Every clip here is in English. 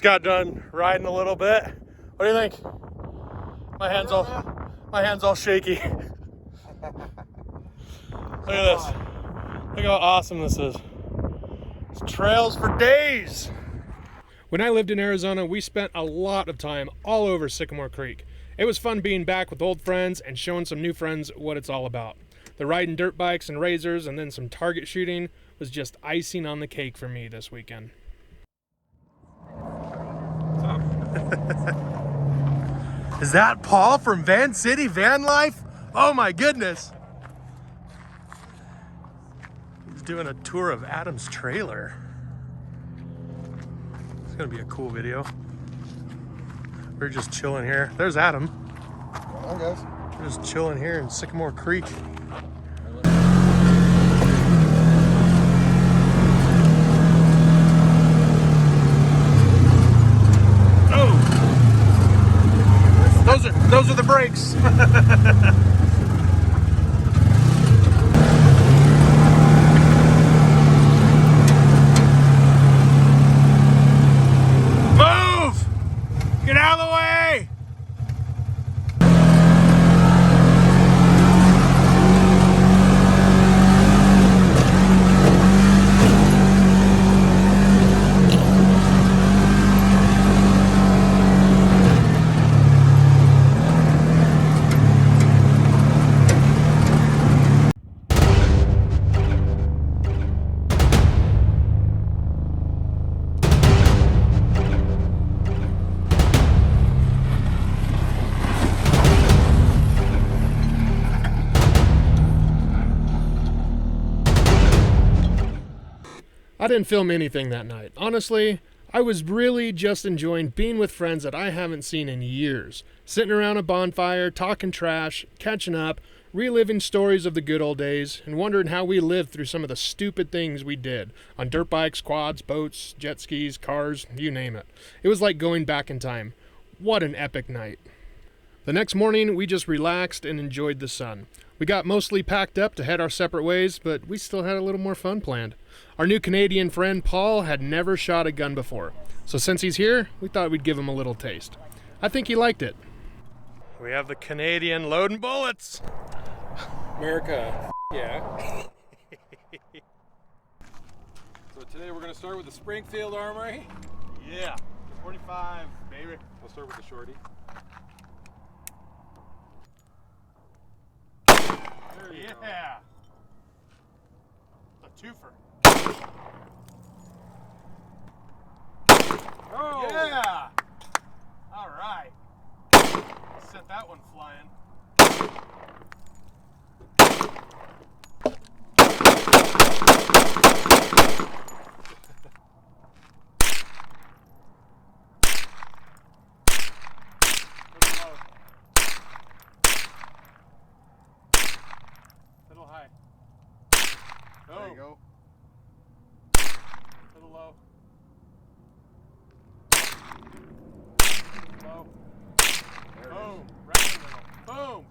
got done riding a little bit. What do you think? My hand's all shaky. Look at this. Look how awesome this is. It's trails for days. When I lived in Arizona, we spent a lot of time all over Sycamore Creek. It was fun being back with old friends and showing some new friends what it's all about. The riding dirt bikes and RZRs and then some target shooting was just icing on the cake for me this weekend. Is that Paul from Van City Van Life? Oh my goodness. He's doing a tour of Adam's trailer. It's gonna be a cool video. We're just chilling here. There's Adam. Hi guys. We're just chilling here in Sycamore Creek. Oh! Those are the brakes. Get out of the way! I didn't film anything that night. Honestly, I was really just enjoying being with friends that I haven't seen in years. Sitting around a bonfire, talking trash, catching up, reliving stories of the good old days, and wondering how we lived through some of the stupid things we did on dirt bikes, quads, boats, jet skis, cars, you name it. It was like going back in time. What an epic night. The next morning, we just relaxed and enjoyed the sun. We got mostly packed up to head our separate ways, but we still had a little more fun planned. Our new Canadian friend Paul had never shot a gun before, so since he's here, we thought we'd give him a little taste. I think he liked it. We have the Canadian loading bullets. America, yeah. So today we're going to start with the Springfield Armory. Yeah, 45, baby. We'll start with the shorty. There you go. The twofer. Oh! Yeah! All right. Set that one flying. Little high. Oh. There you go. Little low. Low. There it Boom. is. Right in the middle. Boom.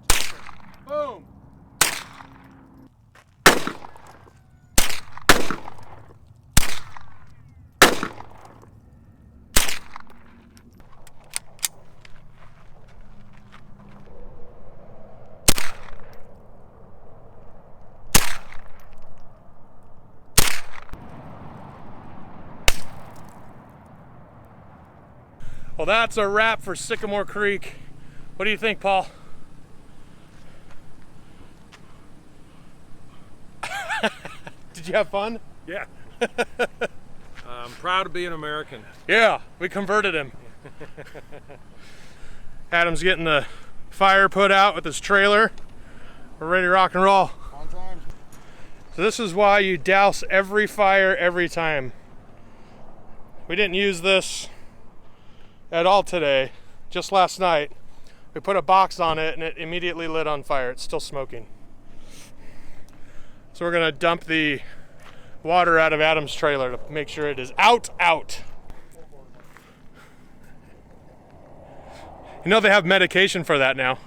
Boom. Well, that's a wrap for Sycamore Creek. What do you think, Paul? Did you have fun? Yeah. I'm proud to be an American. Yeah, we converted him. Adam's getting the fire put out with his trailer. We're ready to rock and roll. On time. So this is why you douse every fire every time. We didn't use this at all today. Just last night, we put a box on it and it immediately lit on fire. It's still smoking. So we're gonna dump the water out of Adam's trailer to make sure it is out. You know they have medication for that now.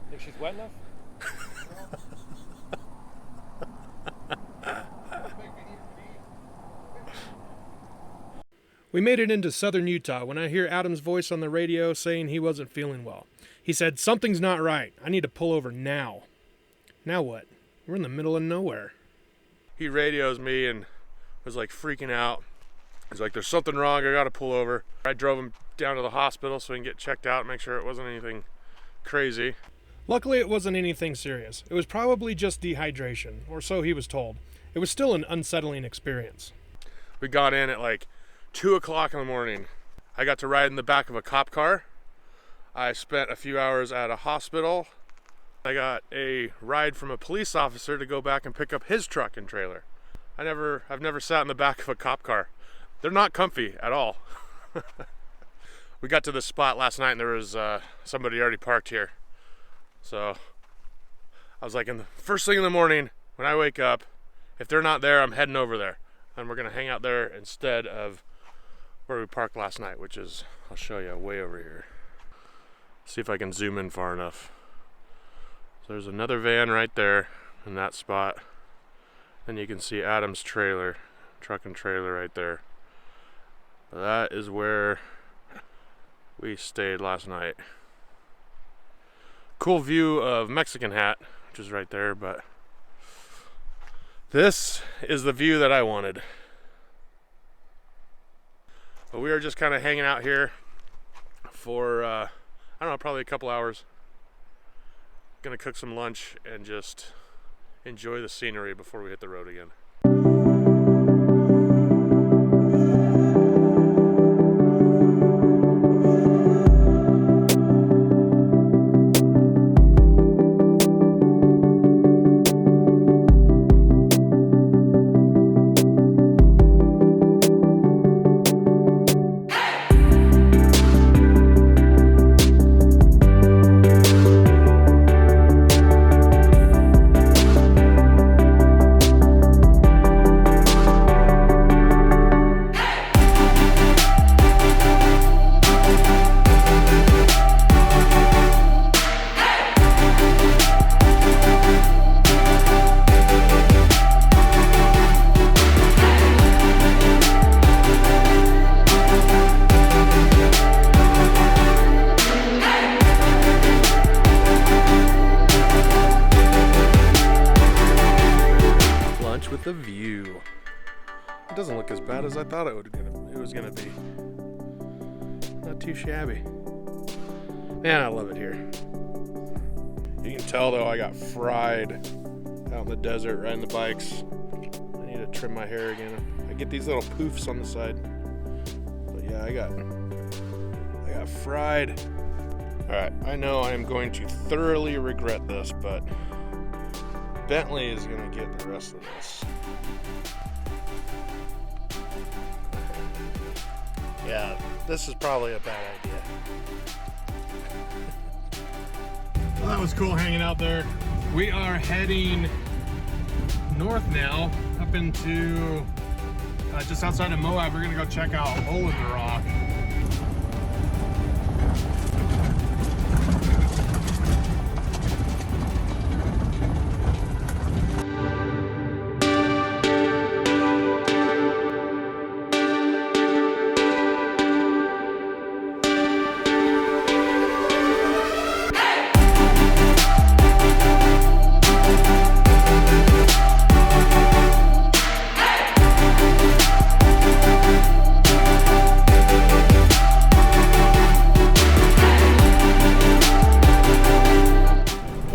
Think she's wet enough? We made it into southern Utah when I hear Adam's voice on the radio saying he wasn't feeling well. He said, "Something's not right. I need to pull over now." Now what? We're in the middle of nowhere. He radios me and was like freaking out. He's like, "There's something wrong. I gotta pull over." I drove him down to the hospital so he can get checked out and make sure it wasn't anything crazy. Luckily, it wasn't anything serious. It was probably just dehydration, or so he was told. It was still an unsettling experience. We got in at like 2 o'clock in the morning. I got to ride in the back of a cop car. I spent a few hours at a hospital. I got a ride from a police officer to go back and pick up his truck and trailer. I've never sat in the back of a cop car. They're not comfy at all. We got to this spot last night and there was somebody already parked here. So I was like, first thing in the morning when I wake up, if they're not there, I'm heading over there. And we're gonna hang out there instead of where we parked last night, which is, I'll show you, way over here. See if I can zoom in far enough. So there's another van right there in that spot. And you can see Adam's trailer, truck and trailer right there. That is where we stayed last night. Cool view of Mexican Hat, which is right there, but this is the view that I wanted. But we are just kind of hanging out here for, I don't know, probably a couple hours. Gonna cook some lunch and just enjoy the scenery before we hit the road again. The view. It doesn't look as bad as I thought it was gonna be. Not too shabby. Man, I love it here. You can tell though I got fried out in the desert riding the bikes. I need to trim my hair again. I get these little poofs on the side. But yeah, I got fried. Alright, I know I am going to thoroughly regret this, but Bentley is gonna get the rest of this. Yeah, this is probably a bad idea. Well, that was cool hanging out there. We are heading north now, up into just outside of Moab. We're gonna go check out Hole in the Rock.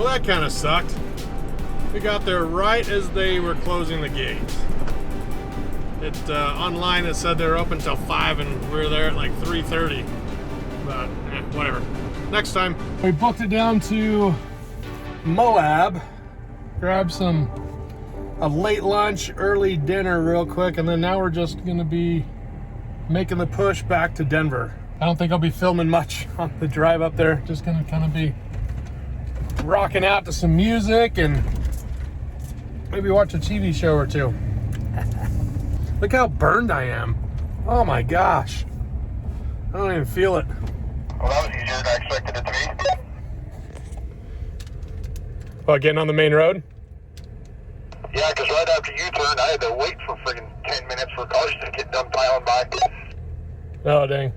That kind of sucked. We got there right as they were closing the gates. Online it said they were open till 5 and we were there at like 3:30. But whatever. Next time. We booked it down to Moab. Grabbed a late lunch, early dinner real quick, and then now we're just gonna be making the push back to Denver. I don't think I'll be filming much on the drive up there. Just gonna kind of be rocking out to some music and maybe watch a TV show or two. Look how burned I am. Oh my gosh. I don't even feel it. Well, that was easier than I expected it to be. Oh, getting on the main road? Yeah, because right after you turned, I had to wait for friggin' 10 minutes for cars to get done piling by. Oh, dang.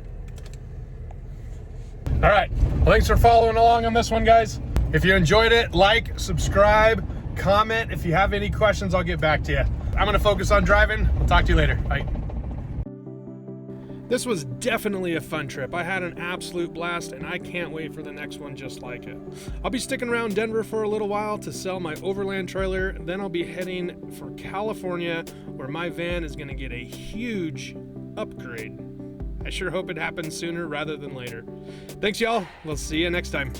All right. Well, thanks for following along on this one, guys. If you enjoyed it, like, subscribe, comment. If you have any questions, I'll get back to you. I'm going to focus on driving. We'll talk to you later. Bye. This was definitely a fun trip. I had an absolute blast, and I can't wait for the next one just like it. I'll be sticking around Denver for a little while to sell my overland trailer. Then I'll be heading for California, where my van is going to get a huge upgrade. I sure hope it happens sooner rather than later. Thanks, y'all. We'll see you next time.